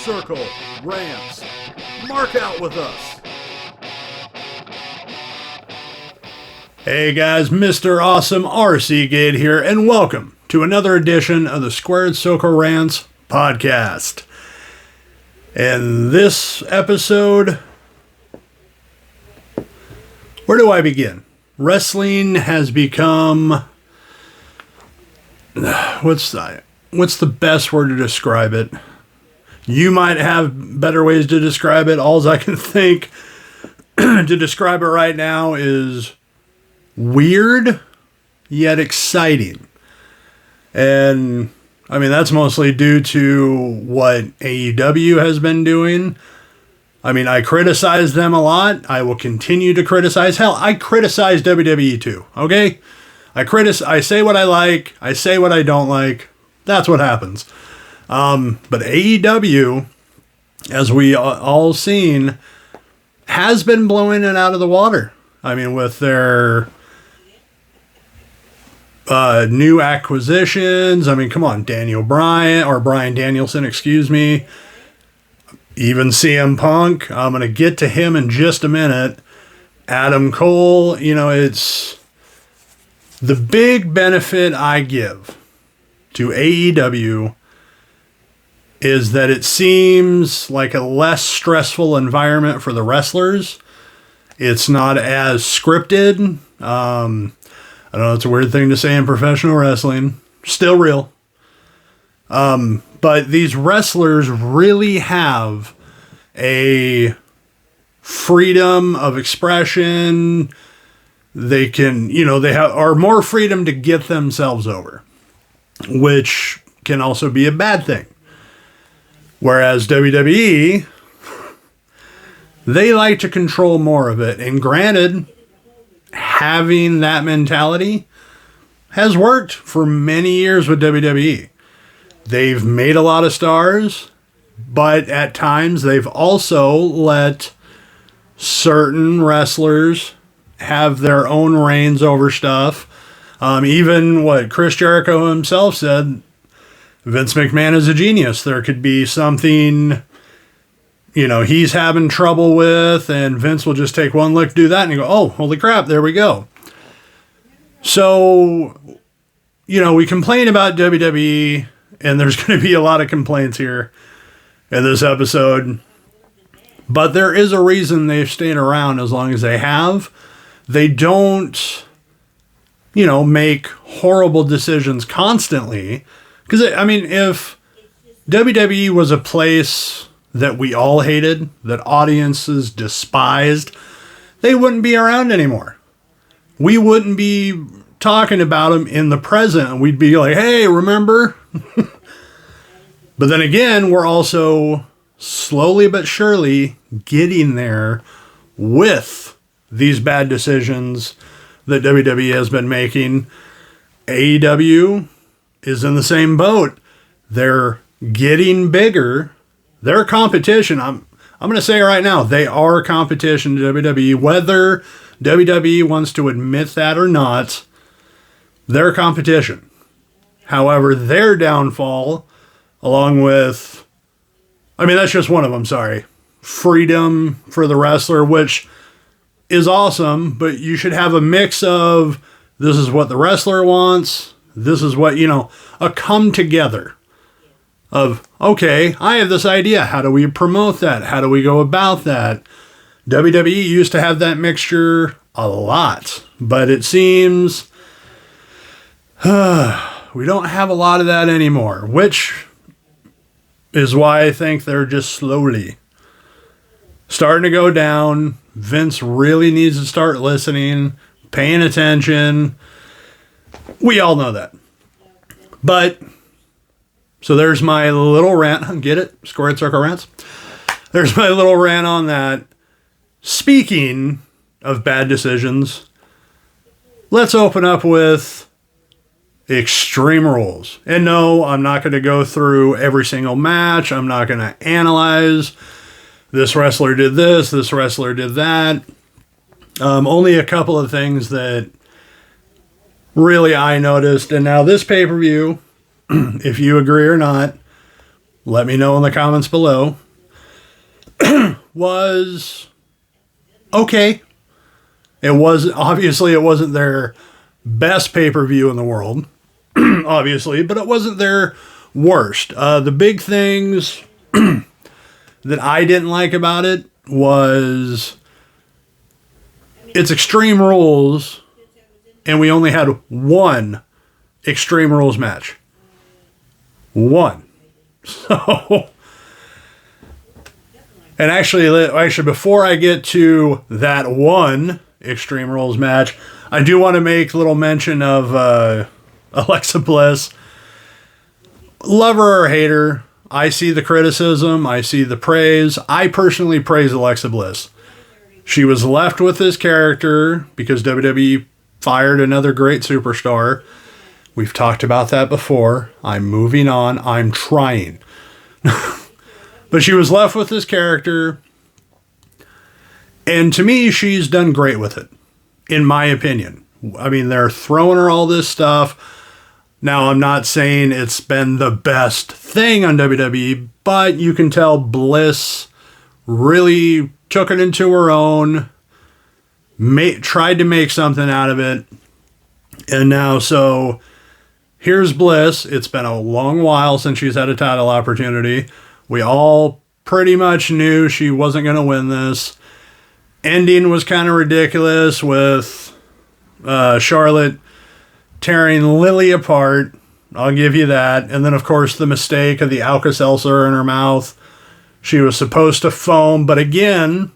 Circle Rants. Mark out with us. Hey guys, Mr. Awesome RC Gate here, and welcome to another edition of the Squared Circle Rants podcast. In this episode, where do I begin? Wrestling has become... What's the best word to describe it? You might have better ways to describe it. All I can think to describe it right now is weird, yet exciting. And, I mean, that's mostly due to what AEW has been doing. I mean, I criticize them a lot. I will continue to criticize. Hell, I criticize WWE too, okay? I say what I like. I say what I don't like. That's what happens. But AEW, as we all seen, has been blowing it out of the water. I mean, with their new acquisitions. I mean, come on, Bryan Danielson, excuse me. Even CM Punk. I'm going to get to him in just a minute. Adam Cole, it's the big benefit I give to AEW is that it seems like a less stressful environment for the wrestlers. It's not as scripted. I don't know, it's a weird thing to say in professional wrestling. Still real. But these wrestlers really have a freedom of expression. They can, are more freedom to get themselves over, which can also be a bad thing. Whereas WWE, they like to control more of it. And granted, having that mentality has worked for many years with WWE. They've made a lot of stars, but at times they've also let certain wrestlers have their own reigns over stuff. Even what Chris Jericho himself said, Vince McMahon is a genius. There could be something, he's having trouble with, and Vince will just take one look, do that, and you go, oh, holy crap, there we go. So, we complain about WWE, and there's going to be a lot of complaints here in this episode. But there is a reason they've stayed around as long as they have. They don't, make horrible decisions constantly. Because, if WWE was a place that we all hated, that audiences despised, they wouldn't be around anymore. We wouldn't be talking about them in the present. We'd be like, hey, remember? But then again, we're also slowly but surely getting there with these bad decisions that WWE has been making. AEW is in the same boat. They're getting bigger. They're competition. I'm going to say right now, they are competition to WWE. Whether WWE wants to admit that or not, they're competition. However, their downfall, along with, that's just one of them, sorry. Freedom for the wrestler, which is awesome, but you should have a mix of this is what the wrestler wants. This is what, a come together of, okay, I have this idea. How do we promote that? How do we go about that? WWE used to have that mixture a lot, but it seems we don't have a lot of that anymore, which is why I think they're just slowly starting to go down. Vince really needs to start listening, paying attention. We all know that. But, so there's my little rant. Get it? Squared Circle Rants. There's my little rant on that. Speaking of bad decisions, let's open up with Extreme Rules. And no, I'm not going to go through every single match. I'm not going to analyze this wrestler did this wrestler did that. Only a couple of things that really I noticed. And now this pay-per-view, if you agree or not, let me know in the comments below, was okay. It wasn't their best pay-per-view in the world, obviously, but it wasn't their worst. The big things that I didn't like about it was it's Extreme Rules, and we only had one Extreme Rules match. One. So, and actually, before I get to that one Extreme Rules match, I do want to make a little mention of Alexa Bliss. Love her or hate her, I see the criticism, I see the praise. I personally praise Alexa Bliss. She was left with this character because WWE fired another great superstar. We've talked about that before. I'm moving on. I'm trying. But she was left with this character. And to me, she's done great with it, in my opinion. I mean, they're throwing her all this stuff. Now, I'm not saying it's been the best thing on WWE, but you can tell Bliss really took it into her own, tried to make something out of it. And now, so here's Bliss. It's been a long while since she's had a title opportunity. We all pretty much knew she wasn't going to win this. Ending was kind of ridiculous with Charlotte tearing Lily apart. I'll give you that. And then, of course, the mistake of the Alka-Seltzer in her mouth. She was supposed to foam, but again,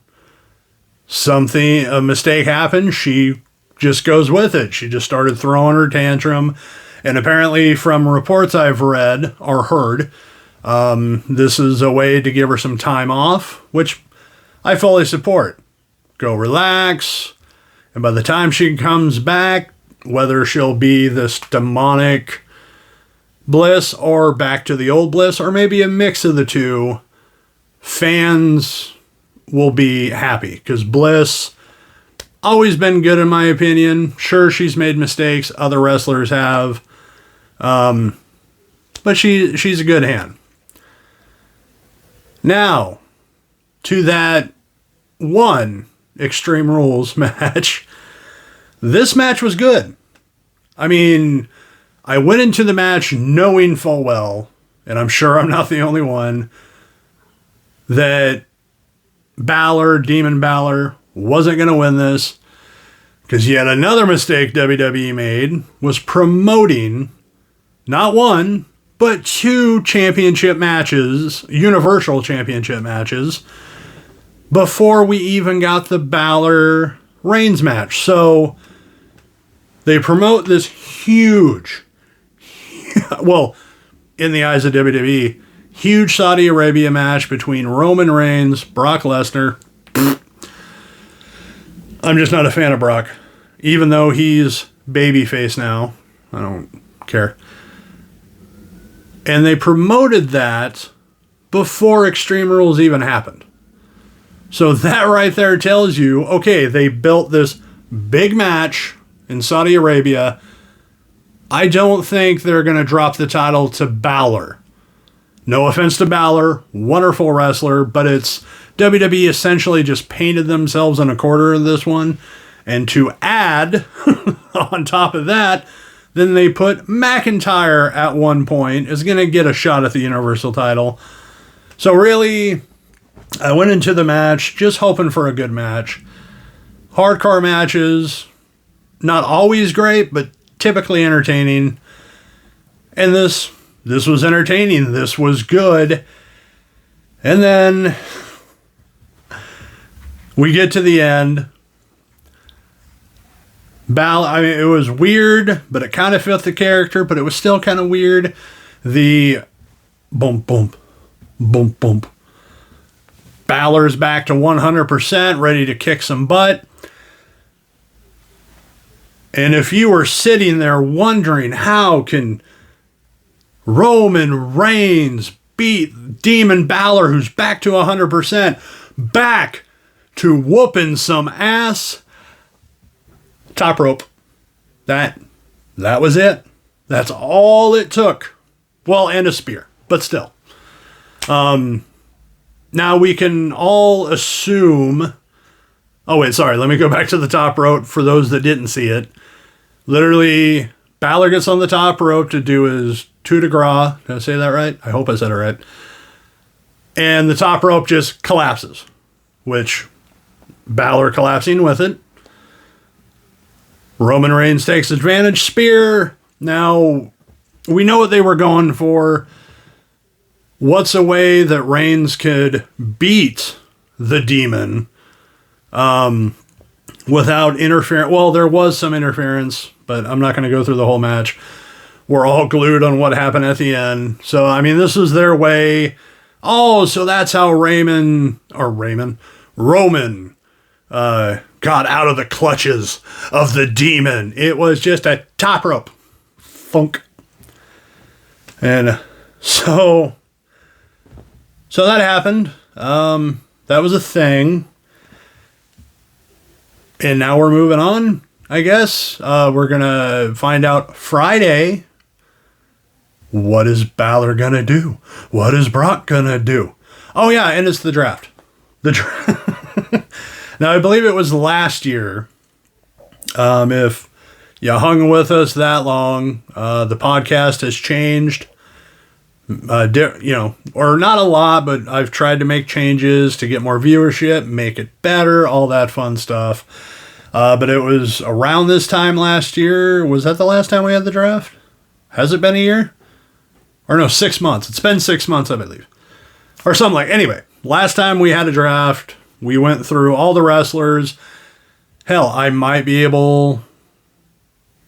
a mistake happened. She just goes with it. She just started throwing her tantrum. And apparently, from reports I've read or heard, this is a way to give her some time off, which I fully support. Go relax. And by the time she comes back, whether she'll be this demonic Bliss or back to the old Bliss, or maybe a mix of the two, fans will be happy. Because Bliss, always been good in my opinion. Sure, she's made mistakes. Other wrestlers have. But she's a good hand. Now, to that one Extreme Rules match. This match was good. I mean, I went into the match knowing full well, and I'm sure I'm not the only one, that Demon Balor, wasn't going to win this. Because yet another mistake WWE made was promoting not one, but two championship matches, Universal Championship matches, before we even got the Balor Reigns match. So they promote this huge, well, in the eyes of WWE, huge Saudi Arabia match between Roman Reigns, Brock Lesnar. I'm just not a fan of Brock. Even though he's babyface now. I don't care. And they promoted that before Extreme Rules even happened. So that right there tells you, okay, they built this big match in Saudi Arabia. I don't think they're going to drop the title to Balor. No offense to Balor, wonderful wrestler, but it's WWE essentially just painted themselves in a corner in this one. And to add, on top of that, then they put McIntyre at one point is going to get a shot at the Universal title. So really, I went into the match just hoping for a good match. Hardcore matches, not always great, but typically entertaining. And this was entertaining. This was good. And then we get to the end. It was weird, but it kind of fit the character, but it was still kind of weird. The bump, bump, bump, bump. Balor's back to 100%, ready to kick some butt. And if you were sitting there wondering how can Roman Reigns beat Demon Balor, who's back to 100%, back to whooping some ass, top rope. That was it. That's all it took. Well, and a spear, but still. Now we can all assume. Oh, wait, sorry. Let me go back to the top rope for those that didn't see it. Literally, Balor gets on the top rope to do his coup de grace. Did I say that right? I hope I said it right. And the top rope just collapses, which Balor collapsing with it. Roman Reigns takes advantage. Spear. Now, we know what they were going for. What's a way that Reigns could beat the Demon without interference? Well, there was some interference, but I'm not going to go through the whole match. We're all glued on what happened at the end. So, I mean, this is their way. Oh, so that's how Roman got out of the clutches of the Demon. It was just a top rope. Funk. And so that happened. That was a thing. And now we're moving on, I guess. We're going to find out Friday. What is Balor going to do? What is Brock going to do? Oh, yeah, and it's the draft. The draft. Now, I believe it was last year. If you hung with us that long, the podcast has changed. Or not a lot, but I've tried to make changes to get more viewership, make it better, all that fun stuff. But it was around this time last year. Was that the last time we had the draft? Has it been a year? Or no, 6 months. It's been 6 months, I believe. Or something like. Anyway, last time we had a draft, we went through all the wrestlers. Hell, I might be able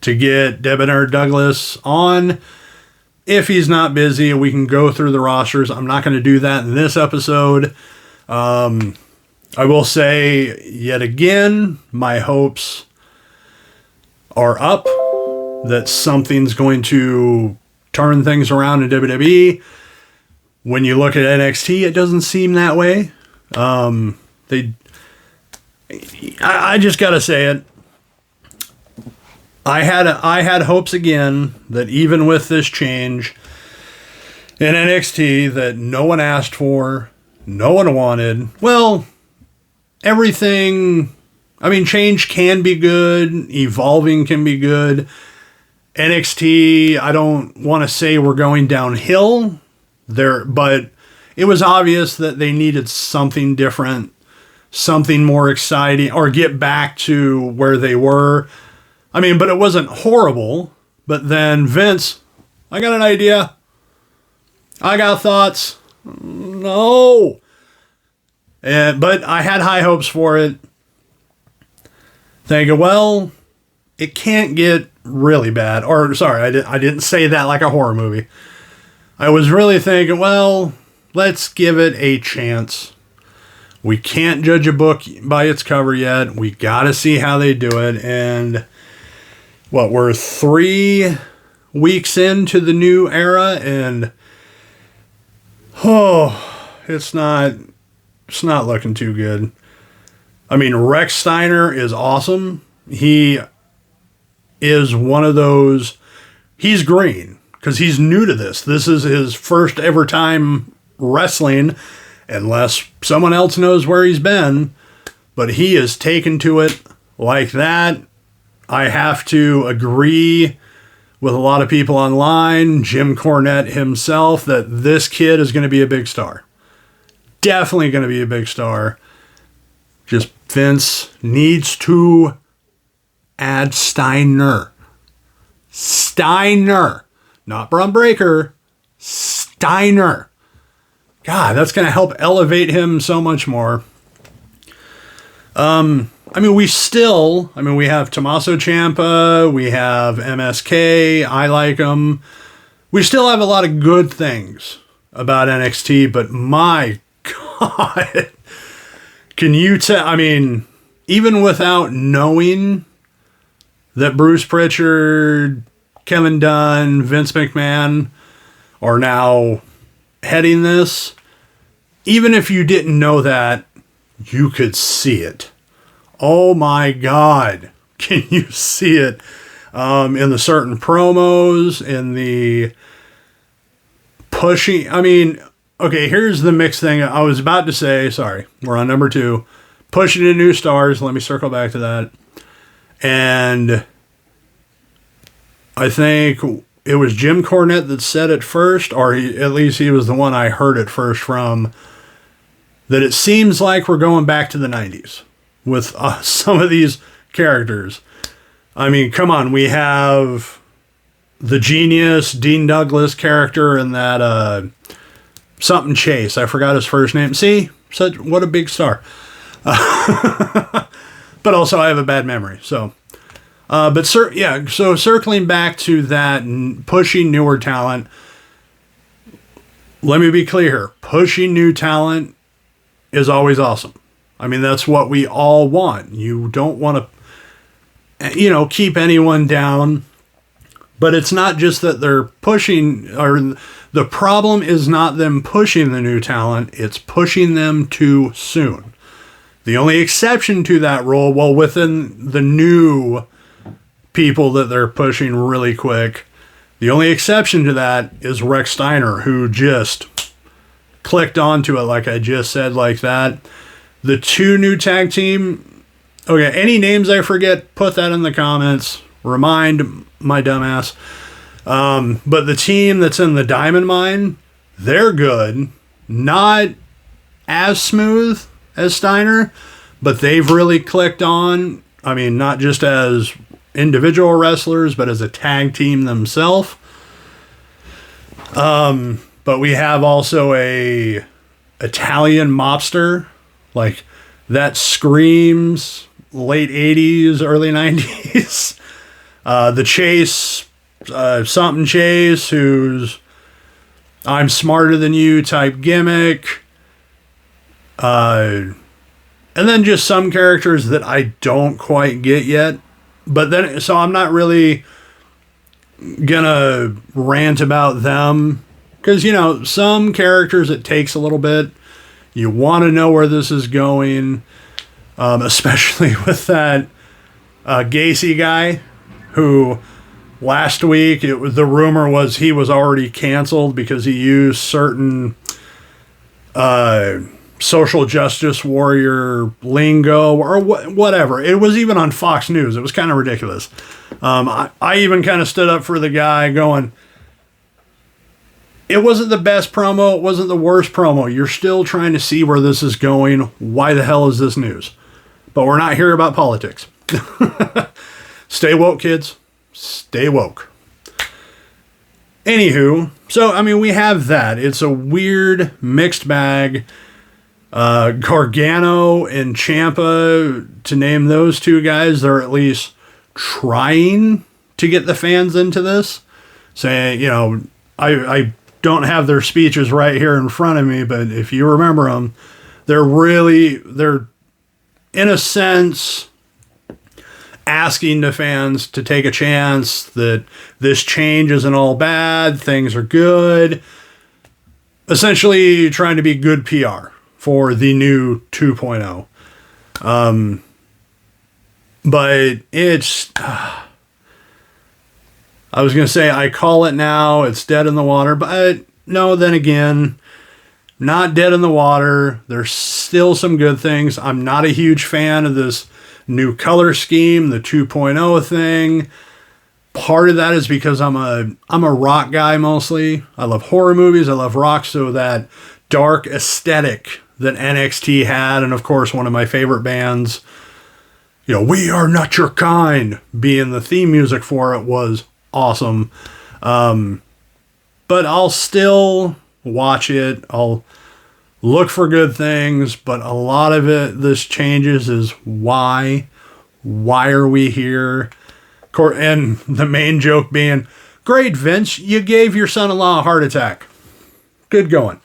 to get Debonair Douglas on. If he's not busy, we can go through the rosters. I'm not going to do that in this episode. I will say, yet again, my hopes are up that something's going to turn things around in WWE. When you look at NXT, it doesn't seem that way. I just got to say it. I had hopes again that even with this change in NXT that no one asked for, no one wanted. Well, everything, I mean, change can be good, evolving can be good. NXT, I don't want to say we're going downhill there, but it was obvious that they needed something different, something more exciting, or get back to where they were. I mean, but it wasn't horrible. But then Vince, I got an idea. I got thoughts. No. But I had high hopes for it. Thinking, well, it can't get really bad. Or, sorry, I didn't say that like a horror movie. I was really thinking, well, let's give it a chance. We can't judge a book by its cover yet. We got to see how they do it. And we're 3 weeks into the new era, and it's not looking too good. I mean, Rex Steiner is awesome. He is one of those. He's green because he's new to this. This is his first ever time wrestling, unless someone else knows where he's been. But he is taken to it like that. I have to agree with a lot of people online, Jim Cornette himself, that this kid is going to be a big star. Definitely going to be a big star. Just Vince needs to add Steiner. Steiner. Not Braun Breaker. Steiner. God, that's going to help elevate him so much more. We have Tommaso Ciampa, we have MSK, I like him. We still have a lot of good things about NXT, but my God, can you tell, even without knowing that Bruce Pritchard, Kevin Dunn, Vince McMahon are now heading this, even if you didn't know that, you could see it. Oh my God. Can you see it in the certain promos, in the pushing? okay, here's the mixed thing. I was about to say, sorry, we're on number 2. Pushing to new stars. Let me circle back to that. And I think it was Jim Cornette that said it first, or at least he was the one I heard it first from, that it seems like we're going back to the 90s with some of these characters. I mean, come on, we have the genius Dean Douglas character in that something Chase. I forgot his first name. See, what a big star. But also I have a bad memory, so... so circling back to that and pushing newer talent, let me be clear here. Pushing new talent is always awesome. I mean, that's what we all want. You don't want to, keep anyone down, but it's not just that they're pushing, or the problem is not them pushing the new talent, it's pushing them too soon. The only exception to that rule, well, within the new people that they're pushing really quick, the only exception to that is Rex Steiner, who just clicked onto it, like I just said, like that. The 2 new tag team, okay, any names I forget, put that in the comments, remind my dumbass. But the team that's in the Diamond Mine, they're good, not as smooth as Steiner, but they've really clicked on. I mean, not just as individual wrestlers, but as a tag team themselves. But we have also a Italian mobster, like that screams late 80s, early 90s. The Chase, something Chase, who's I'm smarter than you type gimmick. And then just some characters that I don't quite get yet. But then, so I'm not really gonna rant about them. Because, some characters, it takes a little bit. You want to know where this is going. Especially with that Gacy guy, who last week, the rumor was he was already canceled because he used certain social justice warrior lingo or whatever. It was even on Fox News. It was kind of ridiculous. I even kind of stood up for the guy going, it wasn't the best promo. It wasn't the worst promo. You're still trying to see where this is going. Why the hell is this news? But we're not here about politics. Stay woke, kids. Stay woke. Anywho, so, I mean, we have that. It's a weird mixed bag. Gargano and Ciampa, to name those 2 guys, they're at least trying to get the fans into this. Saying, I don't have their speeches right here in front of me, but if you remember them, they're in a sense asking the fans to take a chance that this change isn't all bad, things are good. Essentially trying to be good PR for the new 2.0. But it's... I was going to say, I call it now, it's dead in the water, but no, then again, not dead in the water. There's still some good things. I'm not a huge fan of this new color scheme, the 2.0 thing. Part of that is because I'm a rock guy mostly. I love horror movies, I love rock, so that dark aesthetic that NXT had, and of course one of my favorite bands, We Are Not Your Kind, being the theme music for it, was awesome. But I'll still watch it. I'll look for good things, but a lot of it, this changes is why are we here? And the main joke being, great, Vince, you gave your son-in-law a heart attack. Good going.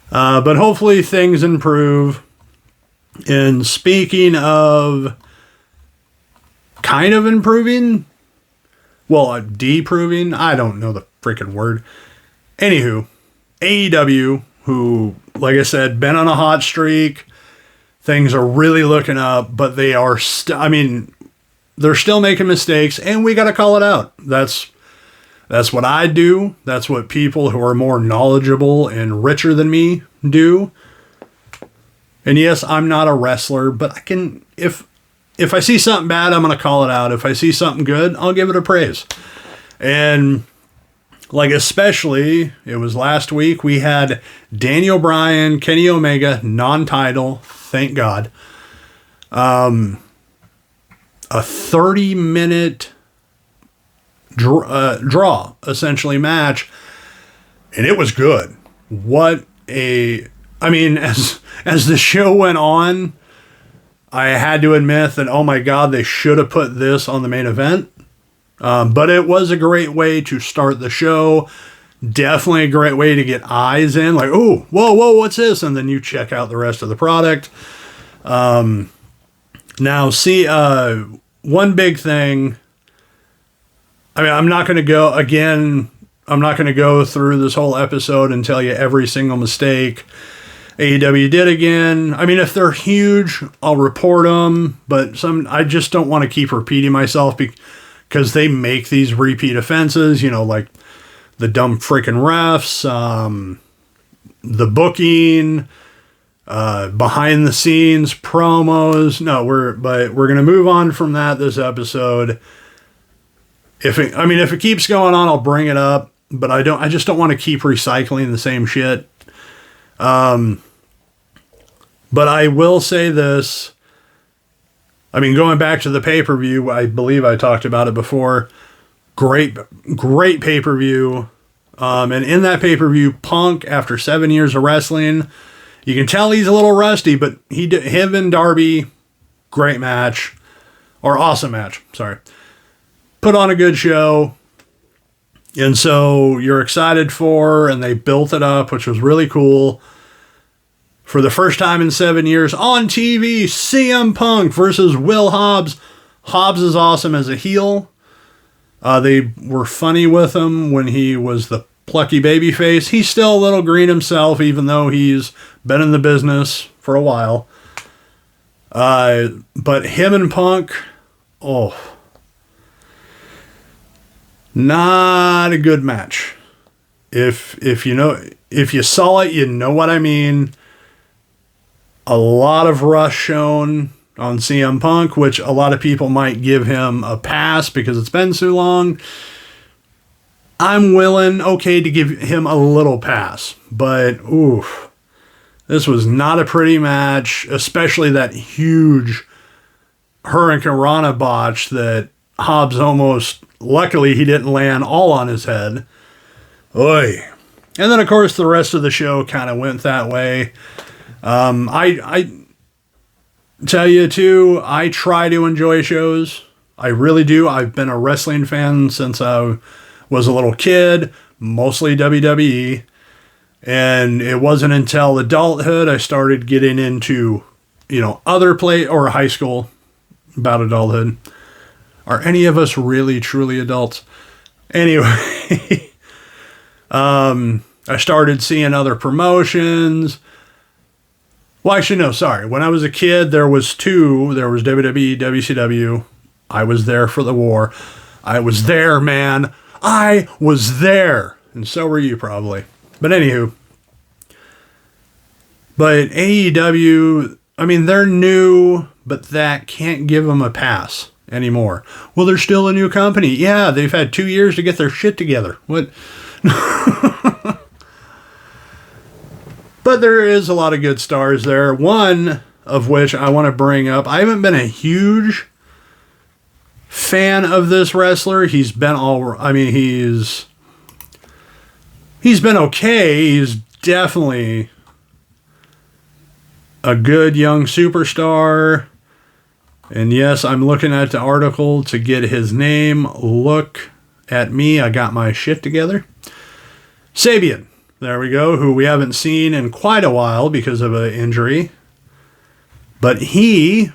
But hopefully things improve. And speaking of kind of improving, well, deproving, I don't know the freaking word. Anywho, AEW, who, like I said, been on a hot streak. Things are really looking up, but they are they're still making mistakes, and we got to call it out. That's what I do. That's what people who are more knowledgeable and richer than me do. And yes, I'm not a wrestler, but I can, if I see something bad, I'm going to call it out. If I see something good, I'll give it a praise. And like, especially, it was last week, we had Daniel Bryan, Kenny Omega, non-title, thank God. A 30-minute draw, essentially, match. And it was good. As the show went on, I had to admit that, oh my God, they should have put this on the main event. But it was a great way to start the show. Definitely a great way to get eyes in. Like, oh, whoa, what's this? And then you check out the rest of the product. Now, see, one big thing. I mean, I'm not going to go through this whole episode and tell you every single mistake AEW did again. I mean, if they're huge, I'll report them. But I just don't want to keep repeating myself because they make these repeat offenses, like the dumb freaking refs, the booking, behind the scenes promos. No, we're going to move on from that this episode. If it keeps going on, I'll bring it up, but I just don't want to keep recycling the same shit. But I will say this. I mean, going back to the pay-per-view, I believe I talked about it before. Great pay-per-view. And in that pay-per-view, Punk, after 7 years of wrestling, you can tell he's a little rusty, but him and Darby, great match. Or awesome match, sorry. Put on a good show. And so you're excited and they built it up, which was really cool. For the first time in 7 years on TV, CM Punk versus Will Hobbs. Hobbs is awesome as a heel. They were funny with him when he was the plucky babyface. He's still a little green himself, even though he's been in the business for a while. But him and Punk, not a good match. If you saw it, you know what I mean. A lot of rush shown on CM Punk, which a lot of people might give him a pass because it's been so long. I'm willing, to give him a little pass. But, this was not a pretty match, especially that huge Hurricane Rana botch that Hobbs luckily he didn't land all on his head. Oy. And then, of course, the rest of the show kind of went that way. I tell you too, I try to enjoy shows. I really do. I've been a wrestling fan since I was a little kid, mostly WWE. And it wasn't until adulthood I started getting into, other or high school about adulthood. Are any of us really truly adults? Anyway, I started seeing other promotions. Well, actually, no, sorry. When I was a kid, there was two. There was WWE, WCW. I was there for the war. I was there, man. I was there. And so were you, probably. But anywho. But AEW, they're new, but that can't give them a pass anymore. Well, they're still a new company. Yeah, they've had 2 years to get their shit together. What? But there is a lot of good stars there. One of which I want to bring up. I haven't been a huge fan of this wrestler. He's been he's been okay. He's definitely a good young superstar. And yes, I'm looking at the article to get his name. Look at me. I got my shit together. Sabian. There we go, who we haven't seen in quite a while because of an injury. But he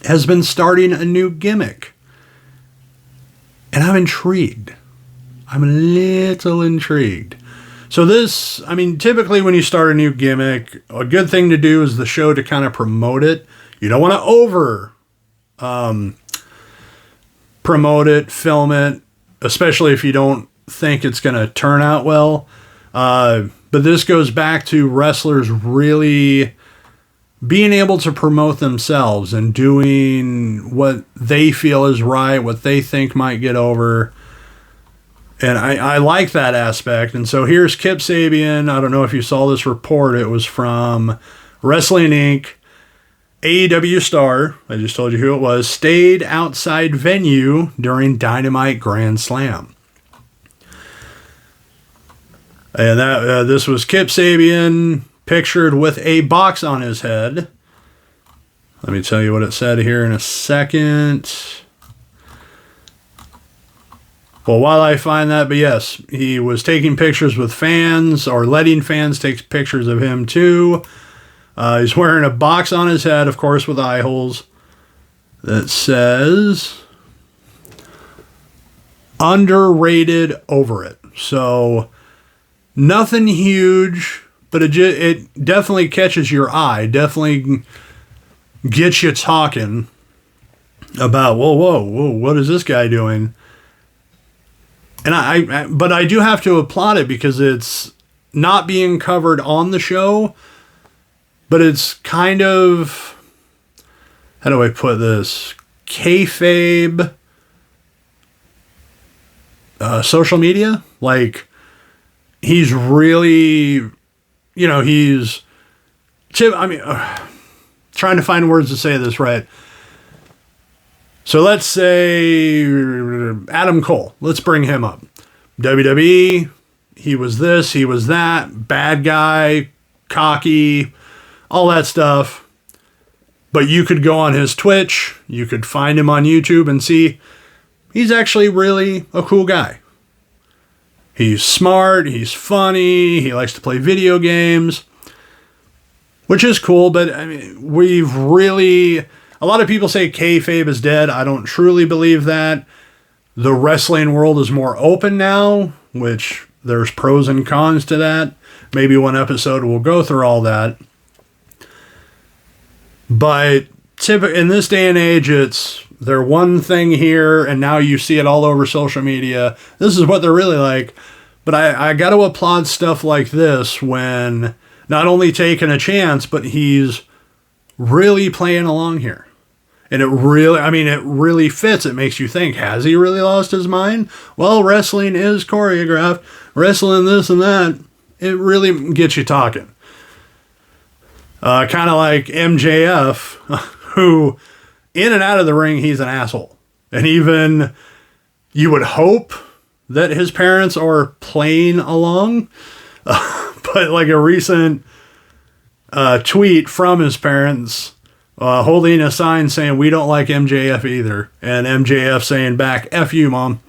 has been starting a new gimmick. And I'm intrigued. I'm a little intrigued. So this, typically when you start a new gimmick, a good thing to do is the show to kind of promote it. You don't want to promote it, film it, especially if you don't think it's going to turn out well. But this goes back to wrestlers really being able to promote themselves and doing what they feel is right, what they think might get over. And I like that aspect. And so here's Kip Sabian. I don't know if you saw this report. It was from Wrestling Inc. AEW star, I just told you who it was, stayed outside venue during Dynamite Grand Slam. And this was Kip Sabian pictured with a box on his head. Let me tell you what it said here in a second. Well, while I find that, but yes, he was taking pictures with fans or letting fans take pictures of him too. He's wearing a box on his head, of course, with eye holes that says underrated over it. So nothing huge, but it definitely catches your eye, definitely gets you talking about, whoa, what is this guy doing? And but I do have to applaud it because it's not being covered on the show, but it's kind of, how do I put this? Kayfabe social media. Like, he's really, he's, trying to find words to say this right. So let's say Adam Cole. Let's bring him up. WWE, he was this, he was that, bad guy, cocky, all that stuff. But you could go on his Twitch, you could find him on YouTube and see he's actually really a cool guy. He's smart, he's funny, he likes to play video games, which is cool, but we've really... A lot of people say kayfabe is dead. I don't truly believe that. The wrestling world is more open now, which there's pros and cons to that. Maybe one episode we'll go through all that. But in this day and age, it's they're one thing here, and now you see it all over social media. This is what they're really like. But I got to applaud stuff like this when not only taking a chance, but he's really playing along here. And it really fits. It makes you think, has he really lost his mind? Well, wrestling is choreographed. Wrestling this and that. It really gets you talking. Kind of like MJF, who, in and out of the ring, he's an asshole. And even you would hope that his parents are playing along. But like a recent tweet from his parents... holding a sign saying, we don't like MJF either. And MJF saying back, F you, Mom.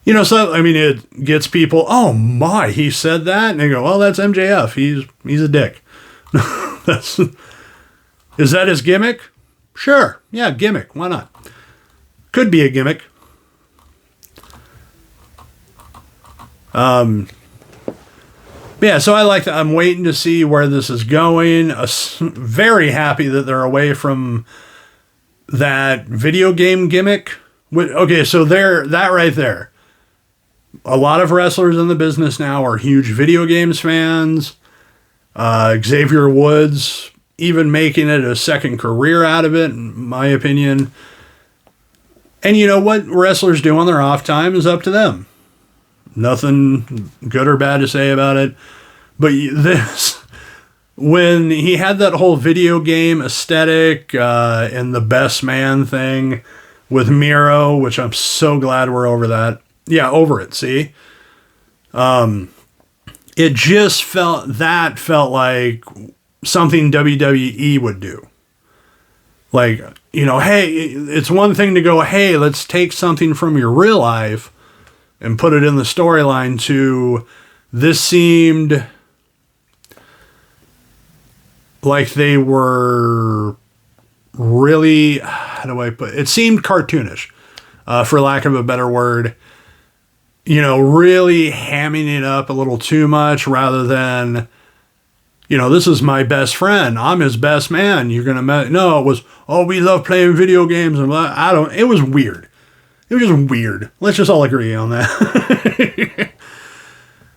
So, it gets people, oh my, he said that? And they go, well, that's MJF. He's a dick. Is that his gimmick? Sure. Yeah, gimmick. Why not? Could be a gimmick. Yeah, so I like that. I'm waiting to see where this is going. Very happy that they're away from that video game gimmick. Okay, so that right there. A lot of wrestlers in the business now are huge video games fans. Xavier Woods even making it a second career out of it, in my opinion. And you know what wrestlers do on their off time is up to them. Nothing good or bad to say about it. But this, when he had that whole video game aesthetic and the best man thing with Miro, which I'm so glad we're over that. Yeah, over it, see? It just felt like something WWE would do. Like, hey, it's one thing to go, hey, let's take something from your real life and put it in the storyline, to this seemed like they were really, how do I put it? It seemed cartoonish, for lack of a better word. Really hamming it up a little too much rather than, this is my best friend. I'm his best man. You're going to, no, it was, oh, we love playing video games. And it was weird. it was just weird. Let's just all agree on that.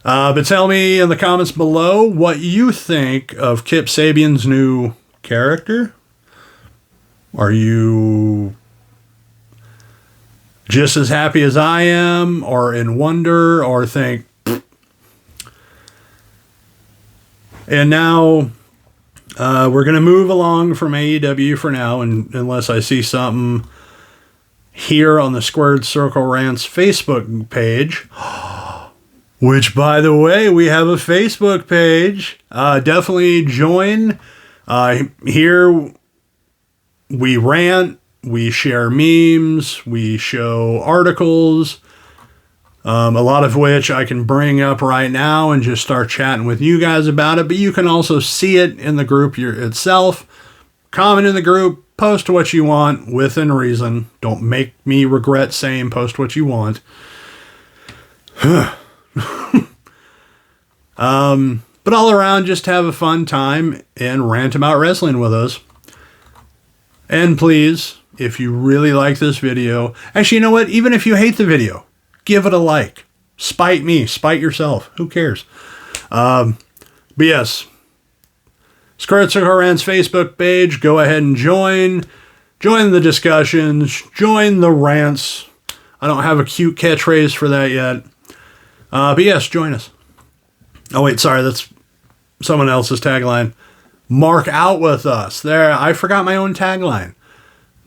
But tell me in the comments below what you think of Kip Sabian's new character. Are you just as happy as I am, or in wonder, or think... And now we're going to move along from AEW for now, unless I see something here on the Squared Circle Rants Facebook page. Which, by the way, we have a Facebook page. Definitely join. Here we rant, we share memes, we show articles, a lot of which I can bring up right now and just start chatting with you guys about it. But you can also see it in the group itself. Comment in the group, post what you want within reason. Don't make me regret saying post what you want. But all around, just have a fun time and rant about wrestling with us. And please, if you really like this video, actually, you know what? Even if you hate the video, give it a like. Spite me, spite yourself. Who cares? But yes, Squared Circle Rants Facebook page. Go ahead and join the discussions, join the rants. I don't have a cute catchphrase for that yet. But yes, join us. Oh, wait, sorry, that's someone else's tagline. Mark out with us. There, I forgot my own tagline.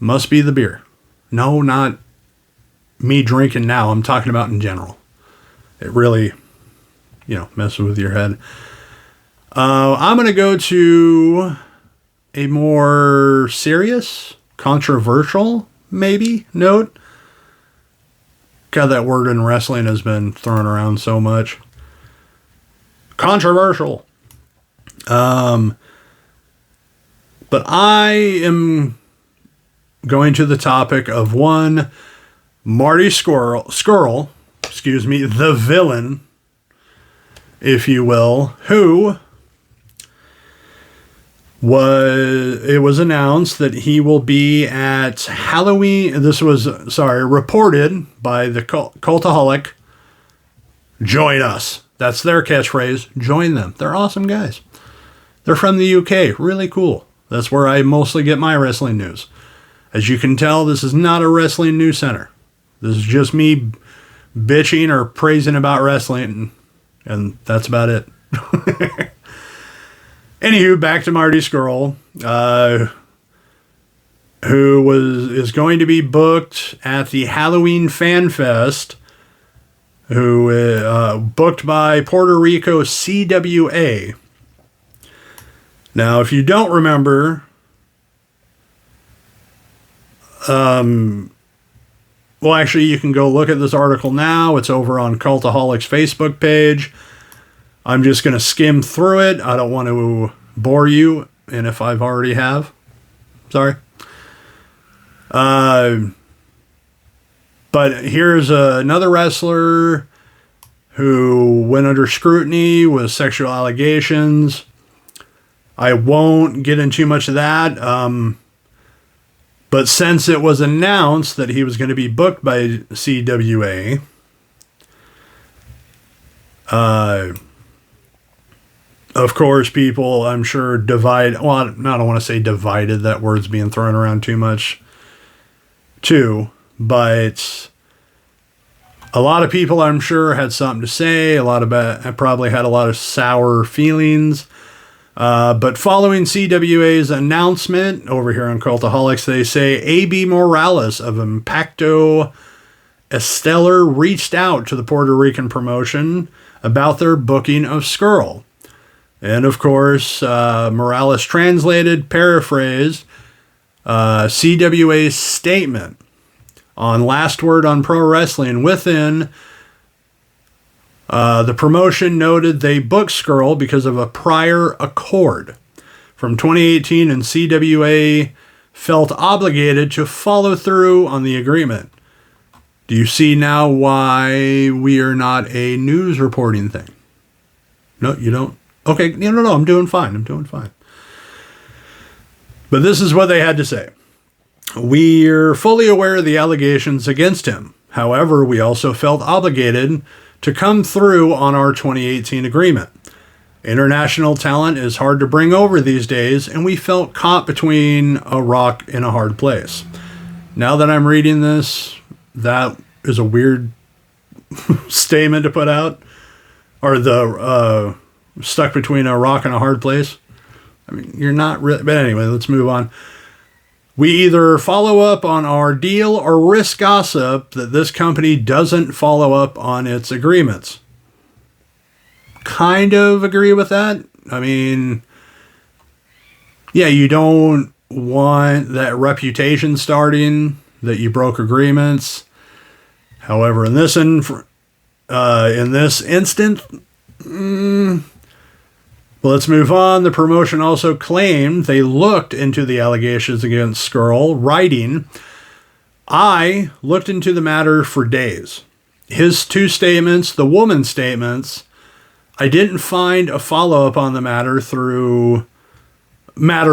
Must be the beer. No, not me drinking now. I'm talking about in general. It really, messes with your head. I'm going to go to a more serious, controversial, maybe, note. God, that word in wrestling has been thrown around so much. Controversial. But I am going to the topic of one Marty Scurll, excuse me, the villain, if you will, who it was announced that he will be at Halloween. This was, reported by the Cultaholic. Join us. That's their catchphrase. Join them. They're awesome guys. They're from the UK. Really cool. That's where I mostly get my wrestling news. As you can tell, this is not a wrestling news center. This is just me bitching or praising about wrestling, and that's about it. Anywho, back to Marty Scurll, who is going to be booked at the Halloween Fan Fest, who booked by Puerto Rico CWA. Now, if you don't remember, well, actually, you can go look at this article now. It's over on Cultaholic's Facebook page. I'm just going to skim through it. I don't want to bore you, and if I've already have, sorry. But here's another wrestler who went under scrutiny with sexual allegations. I won't get into much of that. But since it was announced that he was going to be booked by CWA, of course, people, I'm sure, divide. Well, I don't want to say divided. That word's being thrown around too much, too. But a lot of people, I'm sure, had something to say. A lot of probably had a lot of sour feelings. But following CWA's announcement over here on Cultaholics, they say A.B. Morales of Impacto Estelar reached out to the Puerto Rican promotion about their booking of Scurll. And of course, Morales paraphrased CWA's statement on Last Word on Pro Wrestling within. The promotion noted they booked Scurll because of a prior accord from 2018, and CWA felt obligated to follow through on the agreement. Do you see now why we are not a news reporting thing? No, you don't? Okay, no, I'm doing fine. But this is what they had to say. We're fully aware of the allegations against him. However, we also felt obligated to come through on our 2018 agreement. International talent is hard to bring over these days, and we felt caught between a rock and a hard place. Now that I'm reading this, that is a weird statement to put out. Or the stuck between a rock and a hard place. I mean, you're not really... But anyway, let's move on. We either follow up on our deal or risk gossip that this company doesn't follow up on its agreements. Kind of agree with that. I mean, yeah, you don't want that reputation starting that you broke agreements. However, in this instant, well, let's move on. The promotion also claimed they looked into the allegations against Skrull, writing, I looked into the matter for days. His two statements, the woman's statements, I didn't find a follow-up on the matter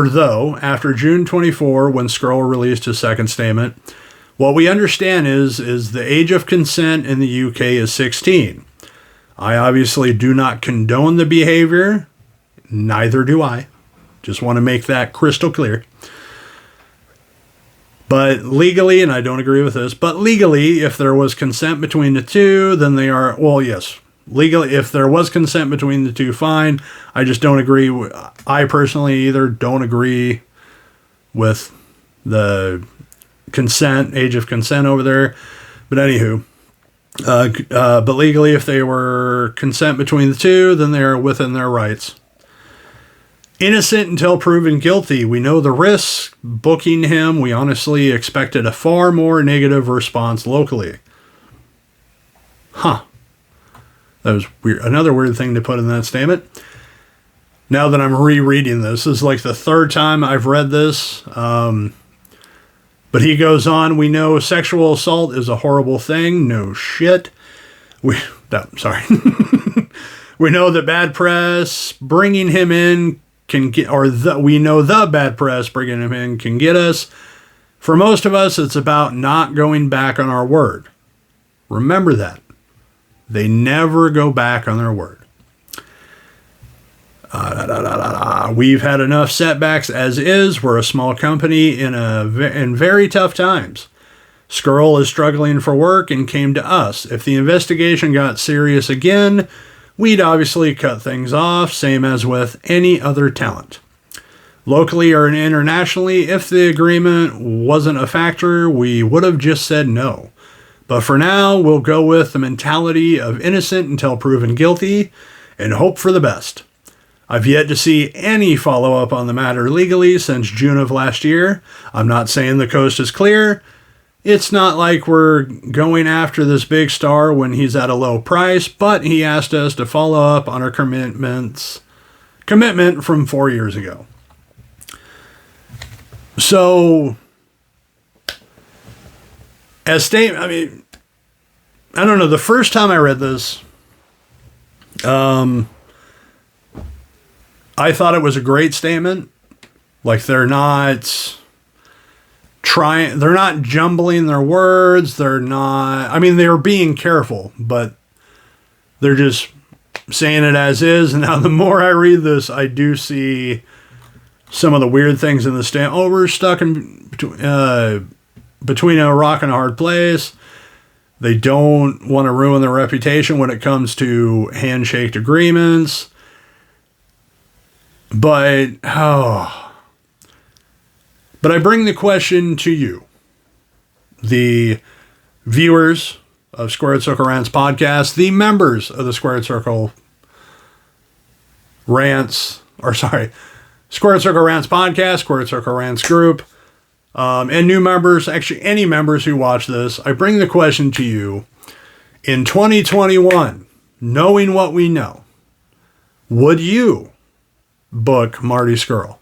though, after June 24, when Skrull released his second statement. What we understand is the age of consent in the UK is 16. I obviously do not condone the behavior. Neither do I. Just want to make that crystal clear. But legally, and I don't agree with this, but legally, if there was consent between the two, then they are, well, yes. Legally, if there was consent between the two, fine. I just don't agree. I personally either don't agree with the consent, age of consent over there. But anywho, but legally, if they were consent between the two, then they are within their rights. Innocent until proven guilty. We know the risks. Booking him, we honestly expected a far more negative response locally. Huh. That was weird. Another weird thing to put in that statement. Now that I'm rereading this is like the third time I've read this. But he goes on, we know sexual assault is a horrible thing. No shit. We know that bad press bringing him in can get, we know the bad press bringing him in can get us. For most of us, it's about not going back on our word. Remember that. They never go back on their word. We've had enough setbacks as is. We're a small company in very tough times. Skrull is struggling for work and came to us. If the investigation got serious again, we'd obviously cut things off, same as with any other talent. Locally or internationally, if the agreement wasn't a factor, we would have just said no. But for now, we'll go with the mentality of innocent until proven guilty and hope for the best. I've yet to see any follow-up on the matter legally since June of last year. I'm not saying the coast is clear. It's not like we're going after this big star when he's at a low price, but he asked us to follow up on our commitment from 4 years ago. So, I mean, I don't know. The first time I read this, I thought it was a great statement. Like, they're not jumbling their words. They're being careful, but they're just saying it as is. And now the more I read this, I do see some of the weird things in the statement. Oh, we're stuck in between a rock and a hard place. They don't want to ruin their reputation when it comes to handshake agreements. But I bring the question to you, the viewers of Squared Circle Rants podcast, the members of the Squared Circle Rants podcast, Squared Circle Rants group, and new members, actually any members who watch this. I bring the question to you, in 2021, knowing what we know, would you book Marty Skrull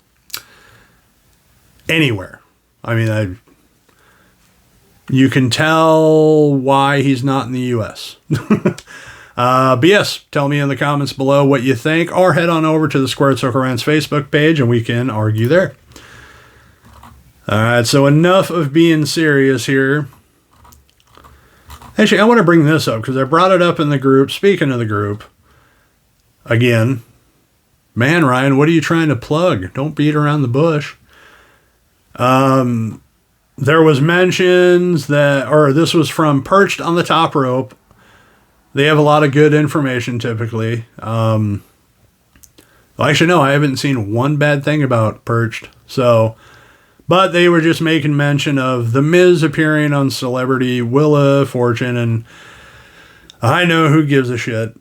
anywhere? I mean, you can tell why he's not in the U.S. But yes, tell me in the comments below what you think, or head on over to the Squared Circle Rants Facebook page and we can argue there. Alright, so enough of being serious here. Actually, I want to bring this up because I brought it up in the group. Speaking of the group, again, man, Ryan, what are you trying to plug? Don't beat around the bush. There was mentions that, or this was from Perched on the Top Rope. They have a lot of good information typically. Well, actually, no, I haven't seen one bad thing about Perched. So, but they were just making mention of The Miz appearing on Celebrity, Wheel of Fortune, and I know who gives a shit.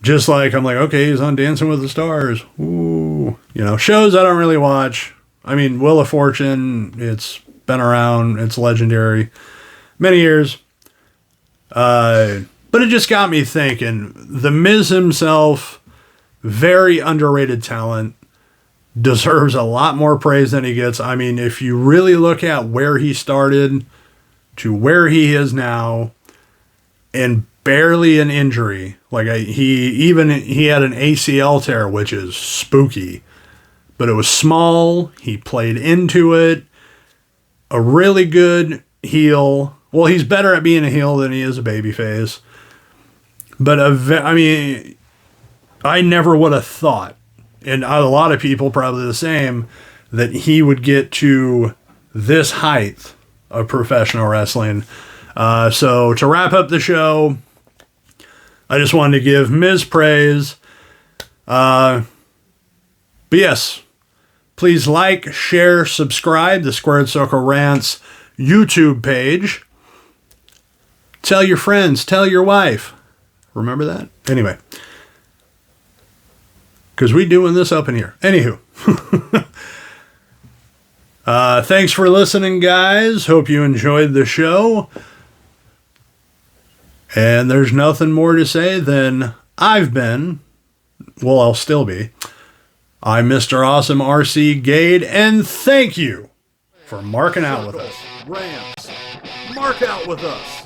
Just like, I'm like, okay, he's on Dancing with the Stars. Ooh. You know, shows I don't really watch. I mean, Wheel of Fortune, it's been around, it's legendary. Many years. But it just got me thinking. The Miz himself, very underrated talent, deserves a lot more praise than he gets. I mean, if you really look at where he started to where he is now, and barely an injury. Like he had an ACL tear, which is spooky. But it was small. He played into it. A really good heel. Well, he's better at being a heel than he is a babyface. But I mean, I never would have thought, and a lot of people probably the same, that he would get to this height of professional wrestling. So to wrap up the show, I just wanted to give Miz praise. But yes, please like, share, subscribe to Squared Circle Rants YouTube page. Tell your friends, tell your wife. Remember that? Anyway. Because we doing this up in here. Anywho. Thanks for listening, guys. Hope you enjoyed the show. And there's nothing more to say than I'll still be. I'm Mr. Awesome RC Gade, and thank you for marking out with us. Rants, mark out with us.